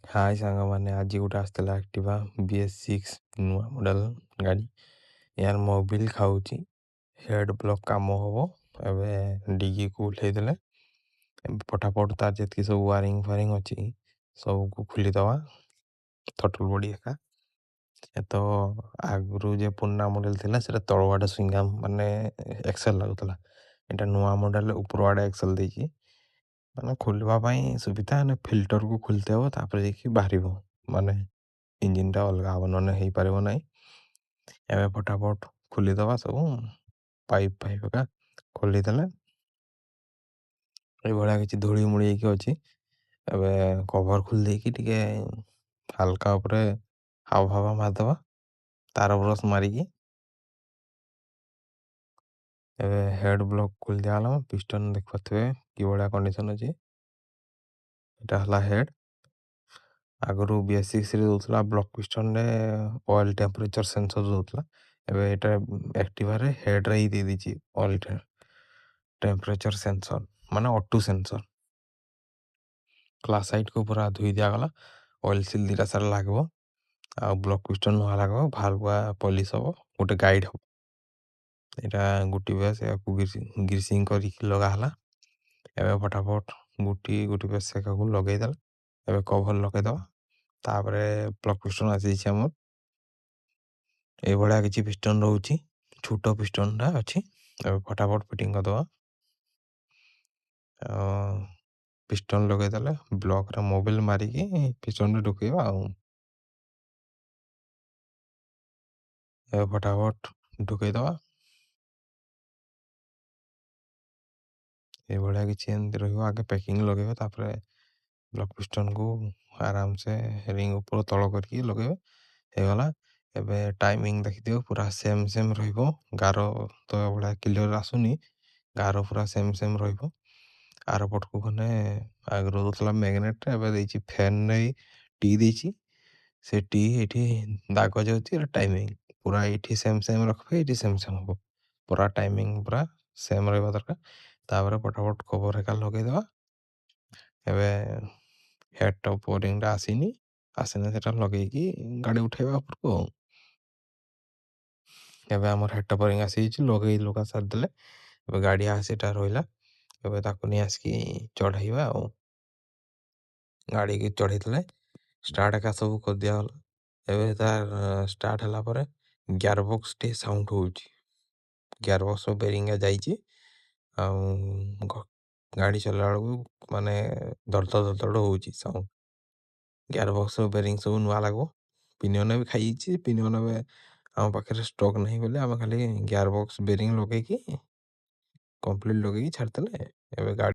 High ସାଙ୍ଗମାନେ, ଆଜି ଗୋଟେ ଆସିଥିଲା ଆକ୍ଟିଭା BS6 ନୂଆ ମଡ଼େଲ ଗାଡ଼ି। ୟାର ମୋବିଲ ଖାଉଛି, ହେଡ୍ ବ୍ଲକ୍ କାମ ହବ। ଏବେ ଡିଗିକୁ ଉଠେଇଦେଲେ ଫଟାଫଟ ତାର ଯେତିକି ସବୁ ୱାରିଙ୍ଗ ଫାରିଙ୍ଗ ଅଛି ସବୁକୁ ଖୋଲିଦେବା। ଥଟଲ ବଡ଼ି ଏକା ତ ଆଗରୁ ଯେ ପୁରୁଣା ମଡ଼େଲ ଥିଲା ସେଟା ତଳଆଡ଼େ ସୁଇଙ୍ଗାମ ମାନେ ଏକ୍ସେଲ ଲାଗୁଥିଲା। ଏଇଟା ନୂଆ ମଡ଼େଲ ଉପର ଆଡ଼େ ଏକ୍ସେଲ ଦେଇଛି, ମାନେ ଖୋଲିବା ପାଇଁ ସୁବିଧା। ମାନେ ଫିଲ୍ଟରକୁ ଖୋଲିତେ ହେବ, ତାପରେ ଯାଇକି ବାହାରିବ, ମାନେ ଇଞ୍ଜିନଟା ଅଲଗା ହେବ, ନହେଲେ ହେଇପାରିବ ନାହିଁ। ଏବେ ଫଟାଫଟ ଖୋଲିଦେବା ସବୁ ପାଇପ୍ ଫାଇପ୍ ଏକା ଖୋଲିଦେଲେ। ଏଇଭଳିଆ କିଛି ଧୂଳି ମୁଳି ହେଇକି ଅଛି। ଏବେ କଭର ଖୋଲି ଦେଇକି ଟିକେ ହାଲକା ଉପରେ ହାୱା ମାରିଦେବା ତାର ବ୍ରସ୍ ମାରିକି। ଏବେ ହେଡ୍ ବ୍ଲକ୍ ଖୋଲି ଦିଆଗଲା। ପିଷ୍ଟନ ଦେଖିପାରୁଥିବେ କିଭଳିଆ କଣ୍ଡିସନ ଅଛି। ଏଇଟା ହେଲା ହେଡ୍। ଆଗରୁ BS6ରେ ଦେଉଥିଲା ବ୍ଲକ୍ ପିଷ୍ଟନରେ ଅଏଲ୍ ଟେମ୍ପରେଚର ସେନ୍ସର ଦେଉଥିଲା। ଏବେ ଏଇଟା ଆକ୍ଟିଭାରେ ହେଡ୍ରେ ହିଁ ଦେଇଦେଇଛି ଅଏଲ୍ ଟେମ୍ପରେଚର ସେନ୍ସର, ମାନେ ଅଟୋ ସେନ୍ସର। କ୍ଲାସ୍ ସାଇଟ୍କୁ ପୁରା ଧୋଇ ଦିଆଗଲା। ଅଏଲ୍ ସିଲ୍ ଦୁଇଟା ସାର ଲାଗିବ, ଆଉ ବ୍ଲକ୍ ପିଷ୍ଟନ ନୂଆ ଲାଗିବ। ଭାଲ୍ଭ ପଲିସ୍ ହେବ, ଗୋଟେ ଗାଇଡ଼ ହେବ। ଏଇଟା ଗୁଟି ବେସ୍ ଏହାକୁ ଗ୍ରୀସିଂ କରିକି ଲଗା ହେଲା। ଏବେ ଫଟାଫଟ ଗୁଟି ବେସ୍ ଏକାକୁ ଲଗେଇଦେଲା। ଏବେ କଭର ଲଗେଇଦେବା, ତାପରେ ବ୍ଲକ୍ ପିଷ୍ଟନ ଆସିଯାଇଛି ଆମର। ଏଇଭଳିଆ କିଛି ପିଷ୍ଟନ ରହୁଛି, ଛୋଟ ପିଷ୍ଟନଟା ଅଛି। ଏବେ ଫଟାଫଟ ଫିଟିଂ କରିଦେବା। ପିଷ୍ଟନ ଲଗେଇଦେଲେ ବ୍ଲକରେ ମୋବିଲ ମାରିକି ପିଷ୍ଟନରେ ଢୁକେଇବା ଆଉ। ଏବେ ଫଟାଫଟ ଢୁକେଇଦେବା। ଏଇଭଳିଆ କିଛି ଏମିତି ରହିବ। ଆଗେ ପ୍ୟାକିଂ ଲଗେଇବେ, ତାପରେ ବ୍ଲକ୍ ପିଷ୍ଟନକୁ ଆରାମସେ ରିଙ୍ଗ ଉପର ତଳ କରିକି ଲଗେଇବେ। ହେଇଗଲା। ଏବେ ଟାଇମିଂ ଦେଖିଦିଅ, ପୁରା ସେମ୍ ରହିବ। ଗାର ତ ଏଭଳିଆ କ୍ଲିୟର ଆସୁନି, ଗାର ପୁରା ସେମ୍ ରହିବ। ଆର ପଟକୁ ଗଲେ ଆଗରୁ ଦେଉଥିଲା ମ୍ୟାଗ୍ନେଟରେ, ଏବେ ଦେଇଛି ଫ୍ୟାନ୍ ନେଇ ଟି ଦେଇଛି। ସେ ଟି ଏଇଠି ଦାଗ ଯାଉଛି, ଟାଇମିଂ ପୁରା ଏଇଠି ସେମ୍ ରଖିବେ, ଏଇଠି ସେମ୍ ହେବ। ପୁରା ଟାଇମିଂ ପୁରା ସେମ୍ ରହିବା ଦରକାର। ତାପରେ ଫଟାଫଟ କଭର ଏକା ଲଗେଇଦେବା। ଏବେ ହେଡ୍ ଟପ୍ ଓରିଙ୍ଗଟା ଆସିନି, ସେଟା ଲଗେଇକି ଗାଡ଼ି ଉଠେଇବା ଉପରକୁ ଆଉ। ଏବେ ଆମର ହେଡ୍ ଟପ୍ ଓରିଙ୍ଗ ଆସିଯାଇଛି, ଲଗା ସାରିଦେଲେ। ଏବେ ଗାଡ଼ି ଆସିଟା ରହିଲା, ଏବେ ତାକୁ ନେଇ ଆସିକି ଚଢ଼େଇବା ଆଉ। ଗାଡ଼ିକି ଚଢ଼େଇଥିଲେ ଷ୍ଟାର୍ଟ ଏକା ସବୁ କରିଦିଆଗଲା। ଏବେ ତାର ଷ୍ଟାର୍ଟ ହେଲା ପରେ ଗିୟର ବକ୍ସ ଟିକେ ସାଉଣ୍ଡ ହେଉଛି। ଗିୟର ବକ୍ସ ବେରିଙ୍ଗା ଯାଇଛି, ଆଉ ଗାଡ଼ି ଚଲାଇଲା ବେଳକୁ ମାନେ ଧଡ଼ ହେଉଛି ସାଉଣ୍ଡ। ଗିୟର ବକ୍ସ ବେରିଙ୍ଗ ସବୁ ନୂଆ ଲାଗିବ। ପିନିଅନ ବି ଖାଇଯାଇଛି। ପିନିଅନ ଏବେ ଆମ ପାଖରେ ଷ୍ଟକ୍ ନାହିଁ ବୋଲି ଆମେ ଖାଲି ଗିୟର ବକ୍ସ ବେରିଙ୍ଗ ଲଗେଇକି କମ୍ପ୍ଲିଟ୍ ଲଗେଇକି ଛାଡ଼ିଦେଲେ। ଏବେ ଗାଡ଼ି